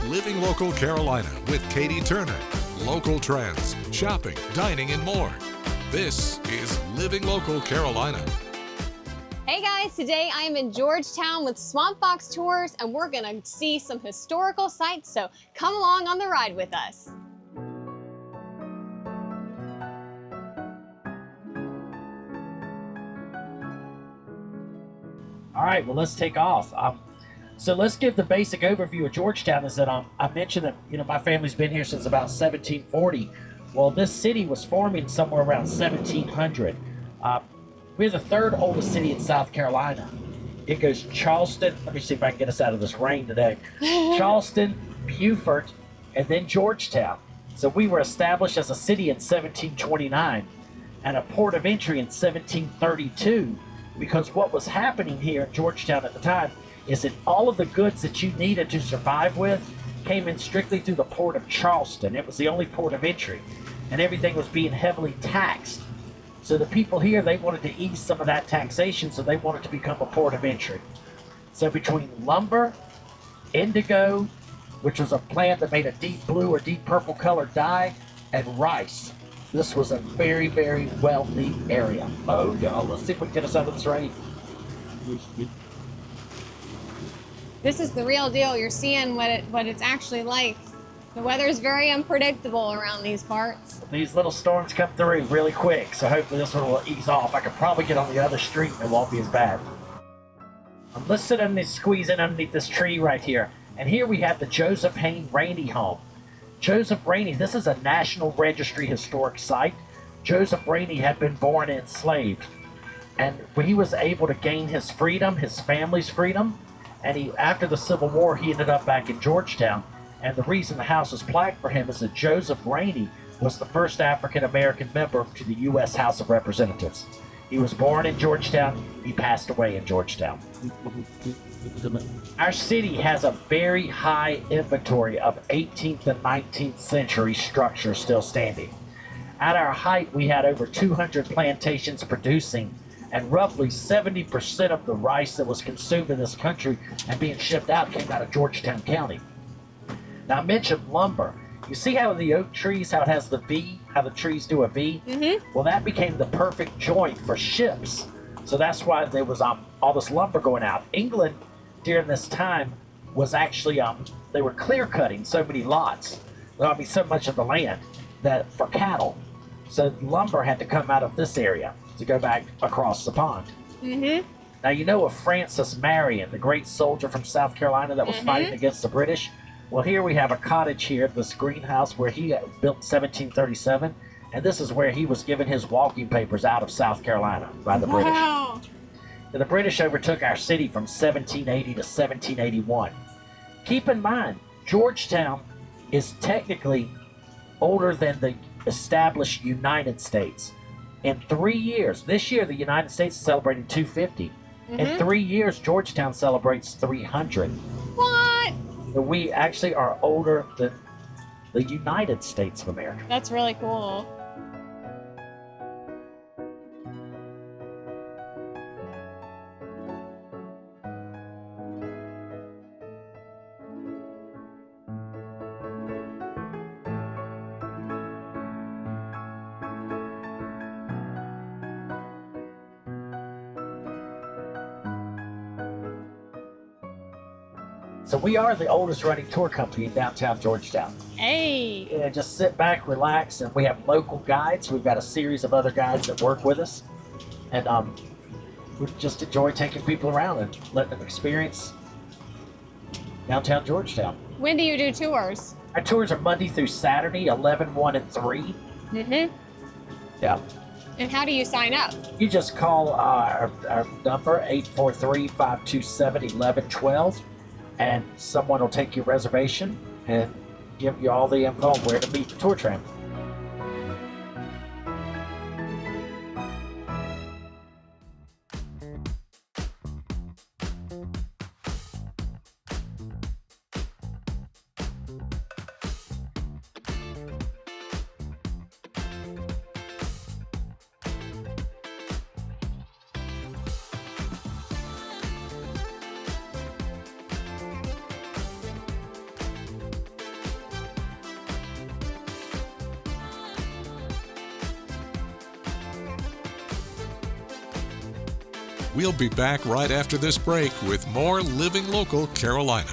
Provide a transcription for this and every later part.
Living Local Carolina with Katie Turner. Local trends, shopping, dining, and more. This is Living Local Carolina. Hey guys, today I am in Georgetown with Swamp Fox Tours and we're gonna see some historical sites, so come along on the ride with us. All right, well, let's take off. So let's give the basic overview of Georgetown. Is that I mentioned that my family's been here since about 1740. Well, this city was forming somewhere around 1700. We're the third oldest city in South Carolina. It goes Charleston. Let me see if I can get us out of this rain today. Charleston, Beaufort, and then Georgetown. So we were established as a city in 1729 and a port of entry in 1732. Because what was happening here in Georgetown at the time is that all of the goods that you needed to survive with came in strictly through the port of Charleston. It was the only port of entry, and everything was being heavily taxed. So the people here, they wanted to ease some of that taxation, so they wanted to become a port of entry. So between lumber, indigo, which was a plant that made a deep blue or deep purple colored dye, and rice, this was a very, very wealthy area. Oh, y'all, let's see if we can get us out of this rain. This is the real deal. You're seeing what it's actually like. The weather is very unpredictable around these parts. These little storms come through really quick, so hopefully this one will ease off. I could probably get on the other street and it won't be as bad. Let's sit underneath, squeeze in underneath this tree right here. And here we have the Joseph Hayne Rainey home. Joseph Rainey, this is a National Registry Historic Site. Joseph Rainey had been born enslaved. And when he was able to gain his freedom, his family's freedom, and after the Civil War, he ended up back in Georgetown. And the reason the house is plaqued for him is that Joseph Rainey was the first African-American member to the U.S. House of Representatives. He was born in Georgetown. He passed away in Georgetown. Our city has a very high inventory of 18th and 19th century structures still standing. At our height, we had over 200 plantations producing, and roughly 70% of the rice that was consumed in this country and being shipped out came out of Georgetown County. Now, I mentioned lumber. You see how the oak trees, how it has the V, how the trees do a V? Mm-hmm. Well, that became the perfect joint for ships. So that's why there was all this lumber going out. England, during this time, was actually, they were clear cutting so many lots, so much of the land that for cattle. So lumber had to come out of this area to go back across the pond. Mm-hmm. Now, you know of Francis Marion, the great soldier from South Carolina that was fighting against the British? Well, here we have a cottage here, this greenhouse where he built in 1737, and this is where he was given his walking papers out of South Carolina by the British. Wow. The British overtook our city from 1780 to 1781. Keep in mind, Georgetown is technically older than the established United States. In 3 years, this year the United States is celebrating 250. In 3 years, Georgetown celebrates 300. What? So we actually are older than the United States of America. That's really cool. So we are the oldest running tour company in downtown Georgetown. Hey. Yeah, just sit back, relax, and we have local guides. We've got a series of other guides that work with us. And we just enjoy taking people around and letting them experience downtown Georgetown. When do you do tours? Our tours are Monday through Saturday, 11, 1, and 3. Mm-hmm. Yeah. And how do you sign up? You just call our number, 843-527-1112, and someone will take your reservation and give you all the info on where to meet the tour tram. We'll be back right after this break with more Living Local Carolina.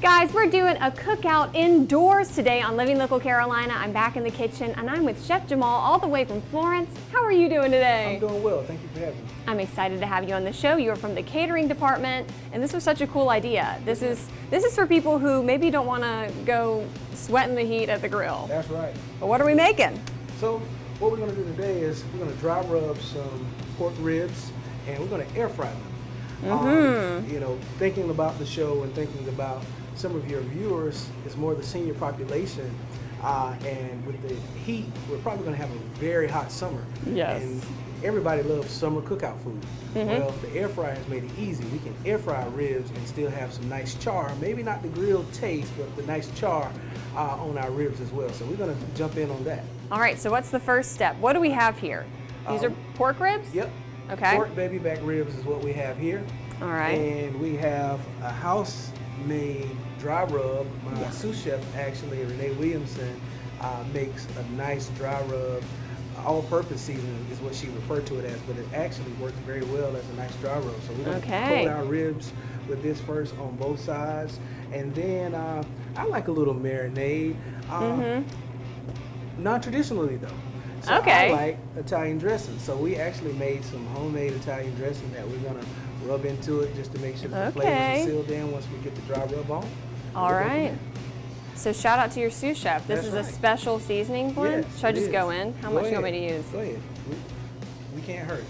Guys, we're doing a cookout indoors today on Living Local Carolina. I'm back in the kitchen and I'm with Chef Jamal all the way from Florence. How are you doing today? I'm doing well. Thank you for having me. I'm excited to have you on the show. You are from the catering department, and this was such a cool idea. This is for people who maybe don't want to go sweat in the heat at the grill. That's right. But what are we making? So what we're going to do today is we're going to dry rub some pork ribs, and we're going to air fry them. You know, thinking about the show and thinking about some of your viewers is more the senior population, and with the heat, we're probably going to have a very hot summer. Yes. And everybody loves summer cookout food. Well, the air fryer has made it easy. We can air fry ribs and still have some nice char. Maybe not the grilled taste, but the nice char on our ribs as well. So we're going to jump in on that. All right, so what's the first step? What do we have here? These are pork ribs? Yep. Okay. Pork baby back ribs is what we have here. All right. And we have a house-made dry rub. My sous chef, actually, Renee Williamson, makes a nice dry rub. All-purpose seasoning is what she referred to it as, but it actually works very well as a nice dry rub. So we're going to coat our ribs with this first on both sides. And then I like a little marinade. Non-traditionally, though. So I like Italian dressing. So we actually made some homemade Italian dressing that we're going to rub into it just to make sure that the flavors are sealed in once we get the dry rub on. All right. So shout out to your sous chef. This is a special seasoning blend. Yes, Should I just go in? How much do you want me to use? Go ahead. We can't hurt.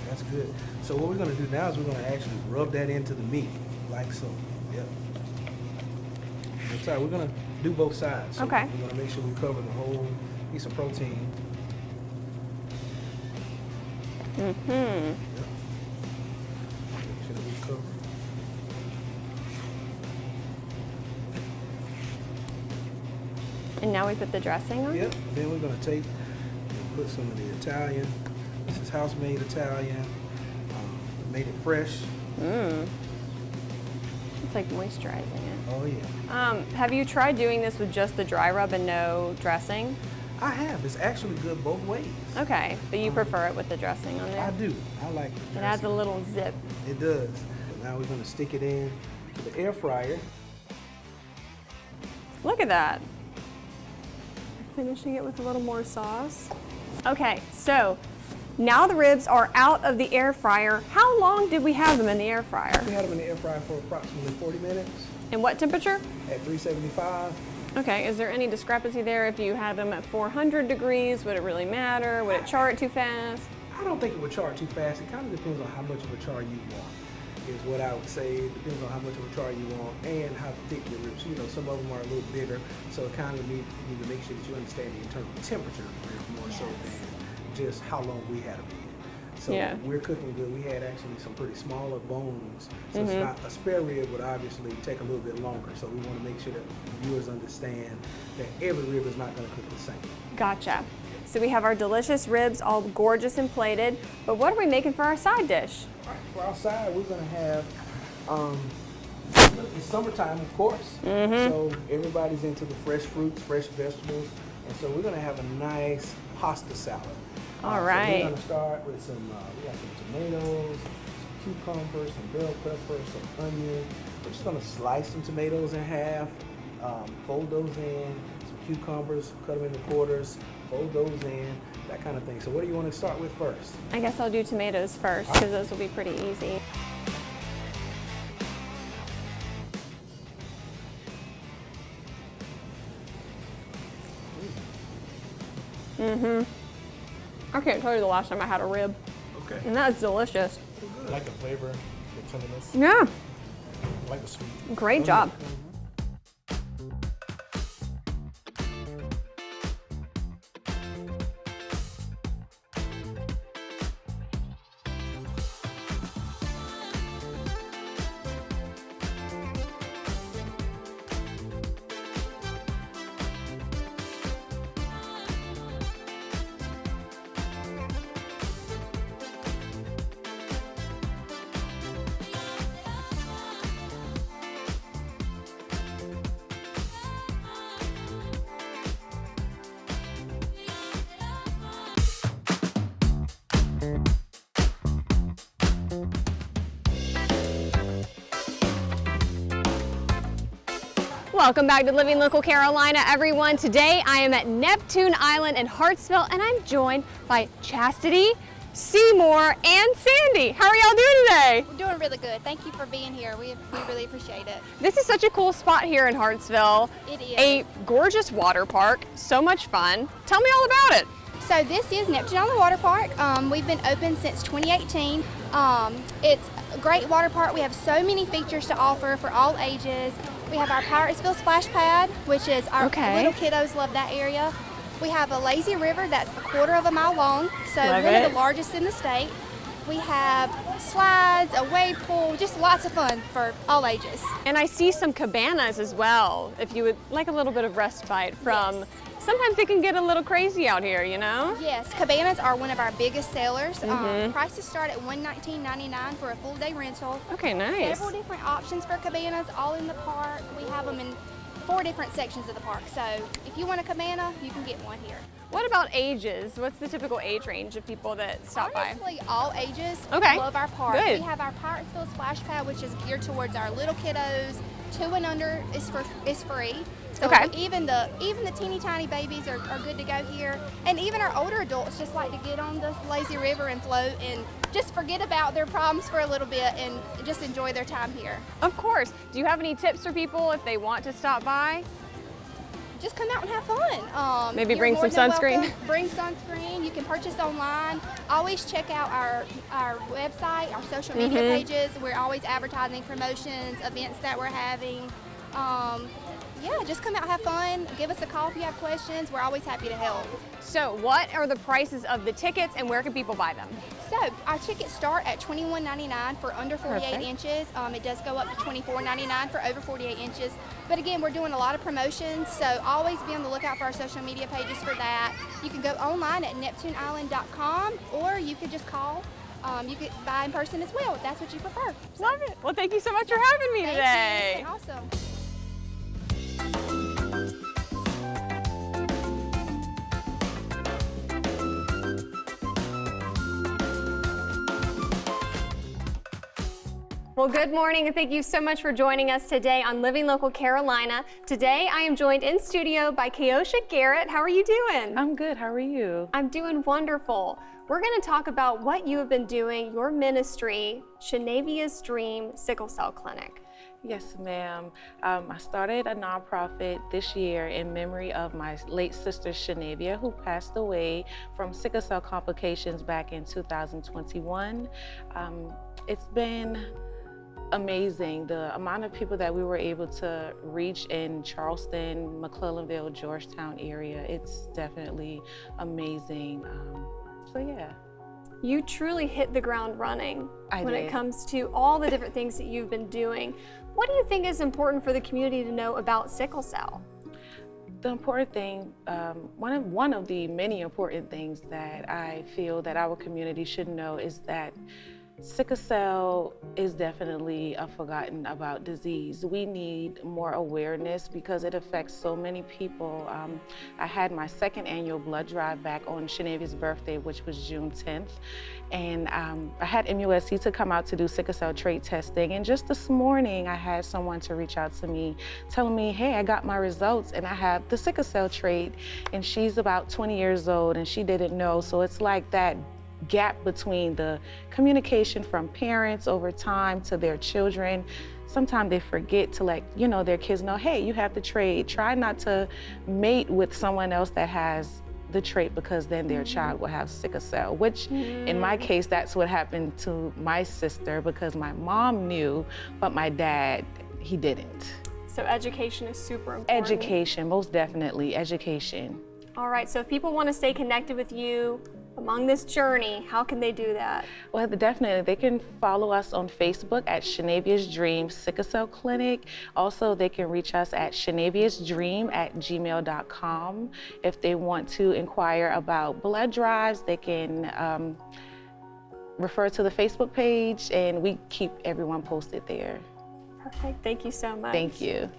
That's good. So what we're going to do now is we're going to actually rub that into the meat, like so. Yep. That's all right. We're going to do both sides. So Okay. We're going to make sure we cover the whole piece of protein. Yep. Make sure that we cover. And now we put the dressing on? Yep. Then we're going to take and put some of the Italian. This is house-made Italian. Made it fresh. It's like moisturizing it. Oh yeah. Have you tried doing this with just the dry rub and no dressing? I have. It's actually good both ways. Okay, but you prefer it with the dressing on there? I do. I like it. It adds a little zip. It does. Now we're going to stick it in to the air fryer. Look at that. Finishing it with a little more sauce. Okay, so now the ribs are out of the air fryer. How long did we have them in the air fryer? We had them in the air fryer for approximately 40 minutes And what temperature? at 375. Okay, is there any discrepancy there? If you had them at 400 degrees, would it really matter? Would it char it too fast? I don't think it would char too fast. It kind of depends on how much of a char you want, is what I would say. It depends on how much of a char you want and how thick your ribs. You know, some of them are a little bigger, so it kind of need to make sure that you understand the internal temperature of the ribs more so than just how long we had them in. So we're cooking good. We had actually some pretty smaller bones. So it's not, a spare rib would obviously take a little bit longer. So we want to make sure that viewers understand that every rib is not going to cook the same. Gotcha. So we have our delicious ribs all gorgeous and plated, but what are we making for our side dish? All right, for our side, we're going to have, it's summertime, of course. So everybody's into the fresh fruits, fresh vegetables. And so we're going to have a nice pasta salad. All So right. we're going to start with some, we got some tomatoes, some cucumbers, some bell pepper, some onion. We're just going to slice some tomatoes in half, fold those in, some cucumbers, cut them into quarters, fold those in, that kind of thing. So what do you want to start with first? I guess I'll do tomatoes first because those will be pretty easy. I can't tell you the last time I had a rib, Okay. and that's delicious. I like the flavor, the tenderness. Yeah, I like the sweet. great job. Welcome back to Living Local Carolina, everyone. Today I am at Neptune Island in Hartsville, and I'm joined by Chastity, Seymour, and Sandy. How are y'all doing today? We're doing really good. Thank you for being here. We really appreciate it. This is such a cool spot here in Hartsville. It is. A gorgeous water park, so much fun. Tell me all about it. So this is Neptune Island Water Park. We've been open since 2018. It's a great water park. We have so many features to offer for all ages. We have our Piratesville Splash Pad, which is our little kiddos love that area. We have a lazy river that's 1/4 mile long, so Love one it. of the largest in the state. We have slides, a wave pool, just lots of fun for all ages. And I see some cabanas as well, if you would like a little bit of respite from, Yes. sometimes it can get a little crazy out here, you know? Yes, cabanas are one of our biggest sellers. Prices start at $119.99 for a full day rental. Okay, nice. Several different options for cabanas, all in the park. We have them in 4 different sections of the park. So if you want a cabana, you can get one here. What about ages? What's the typical age range of people that stop by? Honestly, all ages Okay, love our park. good. We have our Piratesville Splash Pad, which is geared towards our little kiddos. 2 and under is free. So Okay. even the teeny tiny babies are good to go here. And even our older adults just like to get on the lazy river and float and just forget about their problems for a little bit and just enjoy their time here. Of course. Do you have any tips for people if they want to stop by? Just come out and have fun. Maybe you're bring more some than sunscreen. welcome. Bring sunscreen. You can purchase online. Always check out our website, our social media pages. We're always advertising promotions, events that we're having. Yeah, just come out, have fun. Give us a call if you have questions. We're always happy to help. So what are the prices of the tickets and where can people buy them? So our tickets start at $21.99 for under 48 Perfect. inches. It does go up to $24.99 for over 48 inches. But again, we're doing a lot of promotions, so always be on the lookout for our social media pages for that. You can go online at neptuneisland.com, or you could just call. You could buy in person as well if that's what you prefer. Love it. Well, thank you so much for having me Thank today. you. It's been awesome. Well, good morning and thank you so much for joining us today on Living Local Carolina. Today I am joined in studio by Keosha Garrett. How are you doing? I'm good. How are you? I'm doing wonderful. We're going to talk about what you have been doing, your ministry, Shanavia's Dream Sickle Cell Clinic. Yes, ma'am. I started a nonprofit this year in memory of my late sister Shanavia, who passed away from sickle cell complications back in 2021. It's been amazing, the amount of people that we were able to reach in Charleston, McClellanville, Georgetown area. It's definitely amazing. So yeah. You truly hit the ground running when it did. comes to all the different things that you've been doing. What do you think is important for the community to know about sickle cell? The important thing, one of the many important things that I feel that our community should know is that sickle cell is definitely a forgotten about disease. We need more awareness because it affects so many people. I had my 2nd annual blood drive back on Shanavia's birthday, which was June 10th. And I had MUSC to come out to do sickle cell trait testing. And just this morning, I had someone to reach out to me telling me, hey, I got my results and I have the sickle cell trait. And she's about 20 years old and she didn't know. So it's like that gap between the communication from parents over time to their children. Sometimes they forget to let their kids know, hey, you have the trait. Try not to mate with someone else that has the trait because then their child will have sickle cell, which in my case, that's what happened to my sister because my mom knew, but my dad, he didn't. So education is super important. Education, most definitely, education. All right, so if people want to stay connected with you among this journey, how can they do that? Well, definitely, they can follow us on Facebook at Shanavia's Dream Sickle Cell Clinic. Also, they can reach us at shanaviasdream@gmail.com. If they want to inquire about blood drives, they can refer to the Facebook page, and we keep everyone posted there. Perfect. Thank you so much. Thank you.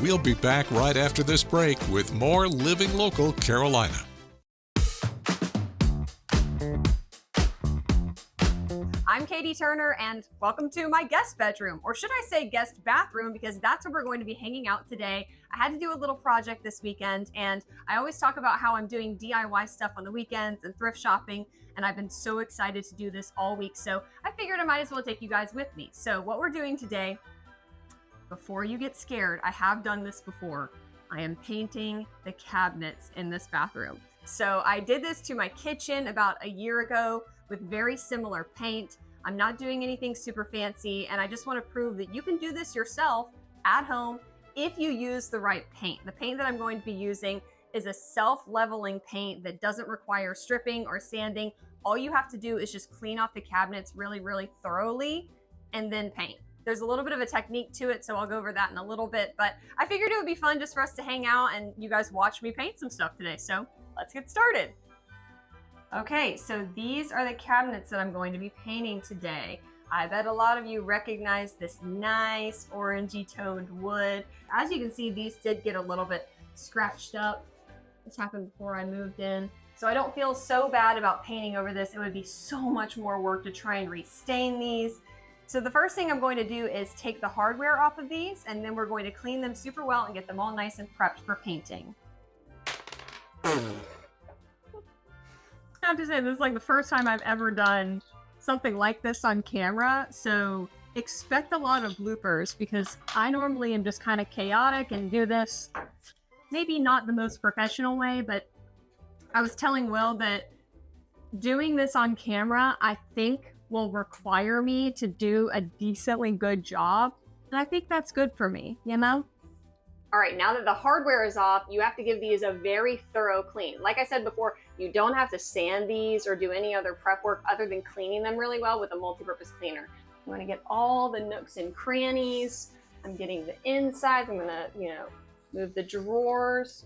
We'll be back right after this break with more Living Local Carolina. I'm Katie Turner, and welcome to my guest bedroom, or should I say guest bathroom, because that's where we're going to be hanging out today. I had to do a little project this weekend, and I always talk about how I'm doing DIY stuff on the weekends and thrift shopping, and I've been so excited to do this all week, so I figured I might as well take you guys with me. So what we're doing today, before you get scared, I have done this before. I am painting the cabinets in this bathroom. So I did this to my kitchen about a year ago with very similar paint. I'm not doing anything super fancy, and I just want to prove that you can do this yourself at home if you use the right paint. The paint that I'm going to be using is a self-leveling paint that doesn't require stripping or sanding. All you have to do is just clean off the cabinets really, really thoroughly and then paint. There's a little bit of a technique to it, so I'll go over that in a little bit, but I figured it would be fun just for us to hang out and you guys watch me paint some stuff today, so let's get started. Okay, so these are the cabinets that I'm going to be painting today. I bet a lot of you recognize this nice orangey toned wood. As you can see, these did get a little bit scratched up. This happened before I moved in. So I don't feel so bad about painting over this. It would be so much more work to try and restain these. So the first thing I'm going to do is take the hardware off of these, and then we're going to clean them super well and get them all nice and prepped for painting. I have to say, this is like the first time I've ever done something like this on camera, so expect a lot of bloopers because I normally am just kind of chaotic and do this maybe not the most professional way, but I was telling Will that doing this on camera, I think will require me to do a decently good job, and I think that's good for me, you know? All right, now that the hardware is off, you have to give these a very thorough clean. Like I said before, you don't have to sand these or do any other prep work other than cleaning them really well with a multi-purpose cleaner. I'm gonna get all the nooks and crannies. I'm getting the insides. I'm gonna, move the drawers.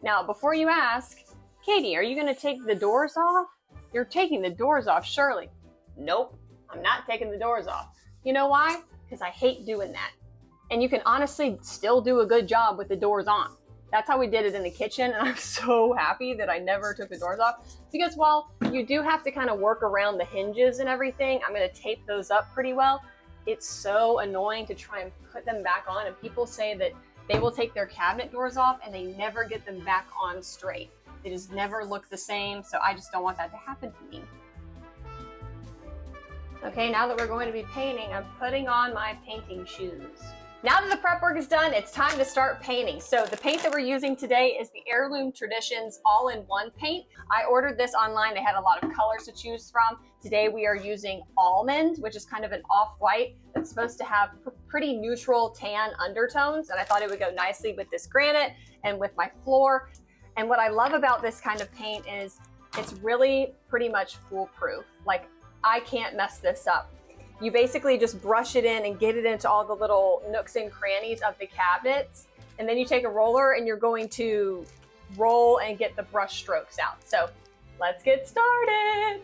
Now, before you ask, Katie, are you gonna take the doors off? You're taking the doors off, surely. Nope, I'm not taking the doors off. You know why? Because I hate doing that. And you can honestly still do a good job with the doors on. That's how we did it in the kitchen, and I'm so happy that I never took the doors off, because while you do have to kind of work around the hinges and everything, I'm gonna tape those up pretty well. It's so annoying to try and put them back on, and people say that they will take their cabinet doors off and they never get them back on straight. They just never look the same, so I just don't want that to happen to me. Okay, now that we're going to be painting, I'm putting on my painting shoes. Now that the prep work is done, it's time to start painting. So the paint that we're using today is the Heirloom Traditions All-in-One paint. I ordered this online. They had a lot of colors to choose from. Today we are using Almond, which is kind of an off-white that's supposed to have pretty neutral tan undertones, and I thought it would go nicely with this granite and with my floor. And what I love about this kind of paint is it's really pretty much foolproof. Like, I can't mess this up. You basically just brush it in and get it into all the little nooks and crannies of the cabinets. And then you take a roller and you're going to roll and get the brush strokes out. So let's get started.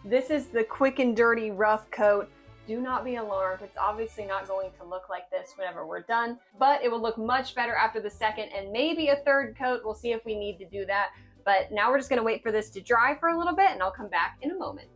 This is the quick and dirty rough coat. Do not be alarmed. It's obviously not going to look like this whenever we're done, but it will look much better after the second and maybe a third coat. We'll see if we need to do that. But now we're just gonna wait for this to dry for a little bit, and I'll come back in a moment.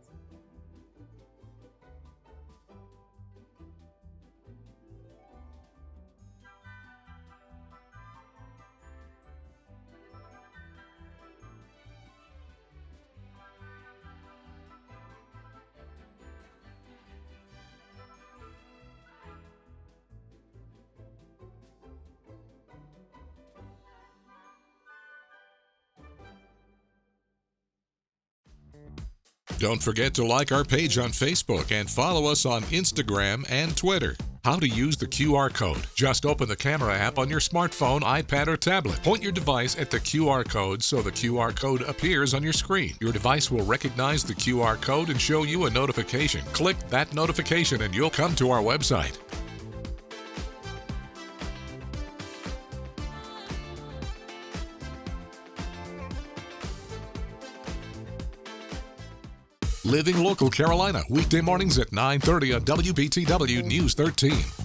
Don't forget to like our page on Facebook and follow us on Instagram and Twitter. How to use the QR code. Just open the camera app on your smartphone, iPad, or tablet. Point your device at the QR code so the QR code appears on your screen. Your device will recognize the QR code and show you a notification. Click that notification and you'll come to our website. Living Local Carolina, weekday mornings at 9:30 on WBTW News 13.